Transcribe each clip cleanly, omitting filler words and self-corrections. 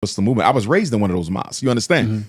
Muslim movement. I was raised in one of those mosques, you understand?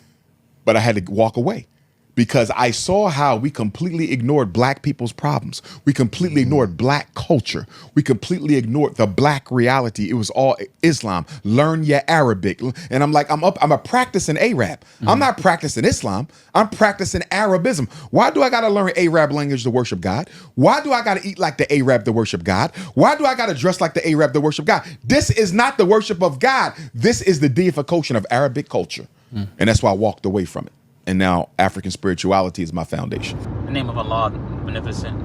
But I had to walk away because I saw how we completely ignored black people's problems. We completely ignored black culture. We completely ignored the black reality. It was all Islam. Learn your Arabic. And I'm like, I'm a practicing Arab. I'm not practicing Islam. I'm practicing Arabism. Why do I got to learn Arab language to worship God? Why do I got to eat like the Arab to worship God? Why do I got to dress like the Arab to worship God? This is not the worship of God. This is the deification of Arabic culture. And that's why I walked away from it. And now African spirituality is my foundation. In the name of Allah, the Beneficent,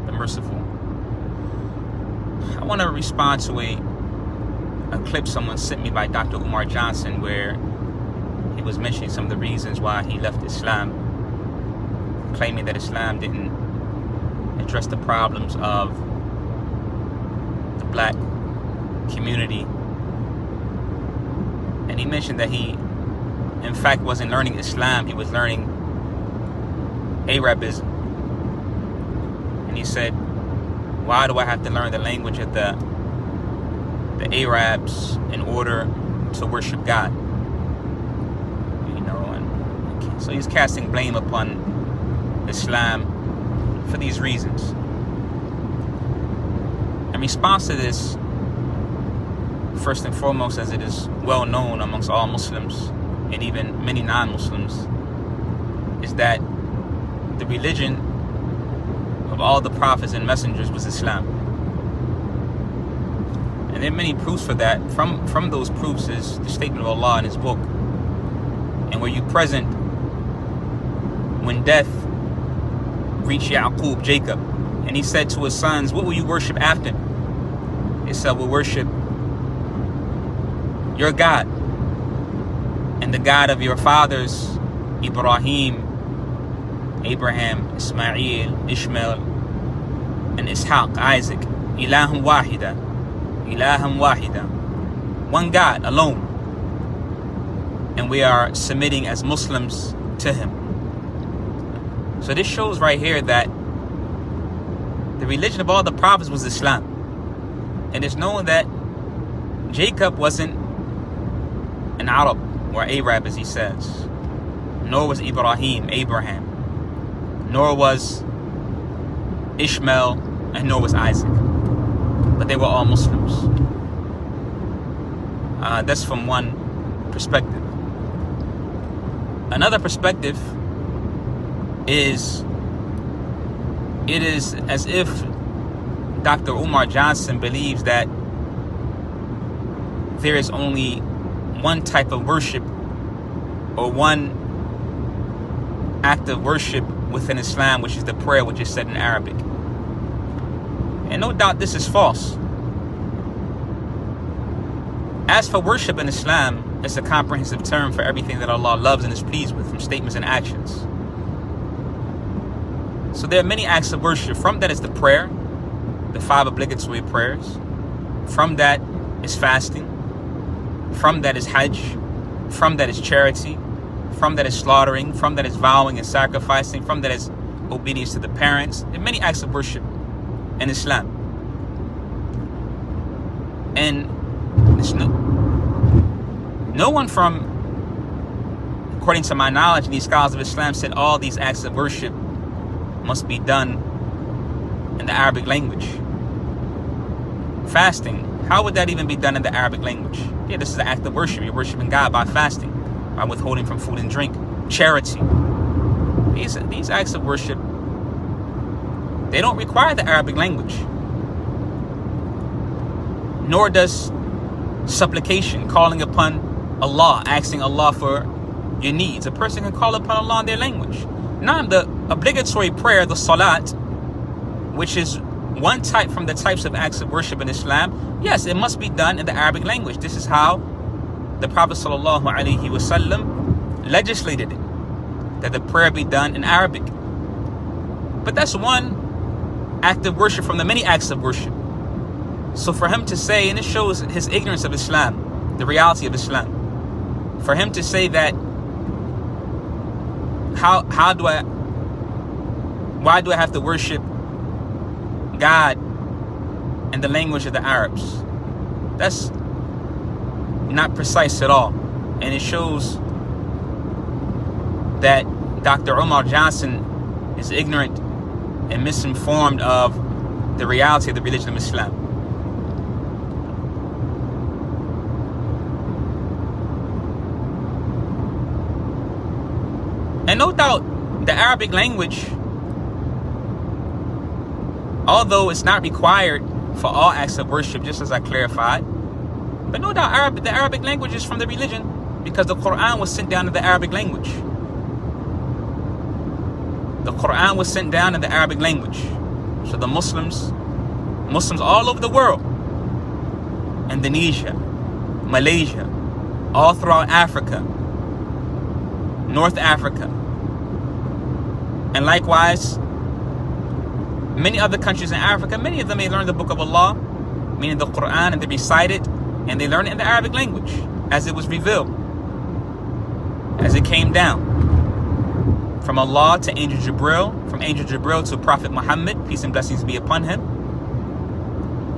the Merciful. I want to respond to a clip someone sent me by Dr. Umar Johnson where he was mentioning some of the reasons why he left Islam, claiming that Islam didn't address the problems of the black community. And he mentioned that he in fact wasn't learning Islam, he was learning Arabism. And he said, why do I have to learn the language of the Arabs in order to worship God? You know, and so he's casting blame upon Islam for these reasons. In response to this, first and foremost, as it is well known amongst all Muslims and even many non-Muslims, is that the religion of all the prophets and messengers was Islam. And there are many proofs for that. From those proofs is the statement of Allah in His book. And were you present when death reached Yaqub, Jacob, and he said to his sons, what will you worship after? They said, we'll worship your God and the God of your fathers, Abraham, Ismail, Ishmael, and Ishaq, Isaac. Ilahum wahida. Ilahum wahida. One God alone. And we are submitting as Muslims to Him. So this shows right here that the religion of all the prophets was Islam. And it's known that Jacob wasn't an Arab or Arab, as he says, nor was Abraham, nor was Ishmael, and nor was Isaac, but they were all Muslims. That's from one perspective. Another perspective is, it is as if Dr. Umar Johnson believes that there is only one type of worship or one act of worship within Islam, which is the prayer, which is said in Arabic. And no doubt this is false. As for worship in Islam, it's a comprehensive term for everything that Allah loves and is pleased with, from statements and actions. So there are many acts of worship. From that is the prayer, the 5 obligatory prayers. From that is fasting. From that is Hajj. From that is charity. From that is slaughtering. From that is vowing and sacrificing. From that is obedience to the parents. There are many acts of worship in Islam. And there's no one from, according to my knowledge, these scholars of Islam said all these acts of worship must be done in the Arabic language. Fasting, how would that even be done in the Arabic language? Yeah, this is an act of worship. You're worshiping God by fasting, by withholding from food and drink. Charity. These acts of worship, they don't require the Arabic language. Nor does supplication, calling upon Allah, asking Allah for your needs. A person can call upon Allah in their language. Now, the obligatory prayer, the salat, which is one type from the types of acts of worship in Islam, yes, it must be done in the Arabic language. This is how the Prophet ﷺ legislated it, that the prayer be done in Arabic. But that's one act of worship from the many acts of worship. So for him to say, and it shows his ignorance of Islam, the reality of Islam, for him to say that, why do I have to worship God in the language of the Arabs? not precise at all. And it shows that Dr. Umar Johnson is ignorant and misinformed of the reality of the religion of Islam. And no doubt, the Arabic language, although it's not required for all acts of worship, just as I clarified, but no doubt the Arabic language is from the religion, because the Quran was sent down in the Arabic language. The Quran was sent down in the Arabic language. So the Muslims all over the world, Indonesia, Malaysia, all throughout Africa, North Africa, and likewise many other countries in Africa, many of them, they learn the book of Allah, meaning the Quran, and they recite it, and they learn it in the Arabic language as it was revealed, as it came down from Allah to Angel Jibril, from Angel Jibril to Prophet Muhammad, peace and blessings be upon him.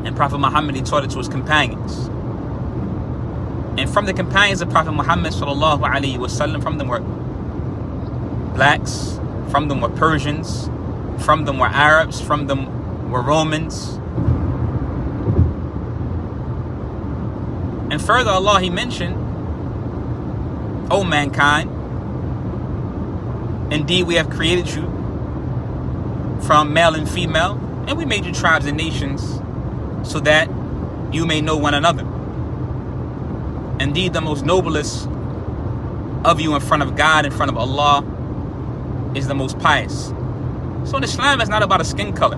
And Prophet Muhammad, he taught it to his companions. And from the companions of Prophet Muhammad sallallahu alaihi wasallam, from them were blacks, from them were Persians, from them were Arabs, from them were Romans. And further, Allah, he mentioned, O mankind, indeed we have created you from male and female, and we made you tribes and nations so that you may know one another. Indeed, the most noblest of you in front of God, in front of Allah, is the most pious. So in Islam, it's not about a skin color.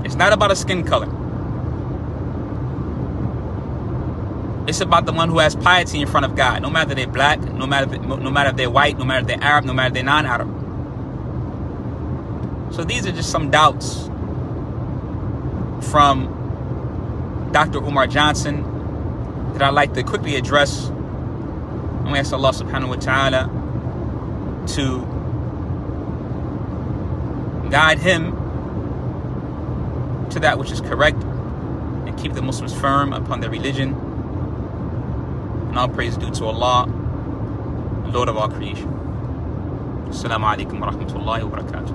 It's not about a skin color. It's about the one who has piety in front of God, no matter they're black, no matter if they're white, no matter if they're Arab, no matter if they're non-Arab. So these are just some doubts from Dr. Umar Johnson that I'd like to quickly address. And we ask Allah subhanahu wa ta'ala to guide him to that which is correct and keep the Muslims firm upon their religion. And all praise due to Allah, Lord of all creation. Assalamu alaikum wa rahmatullahi wa barakatuh.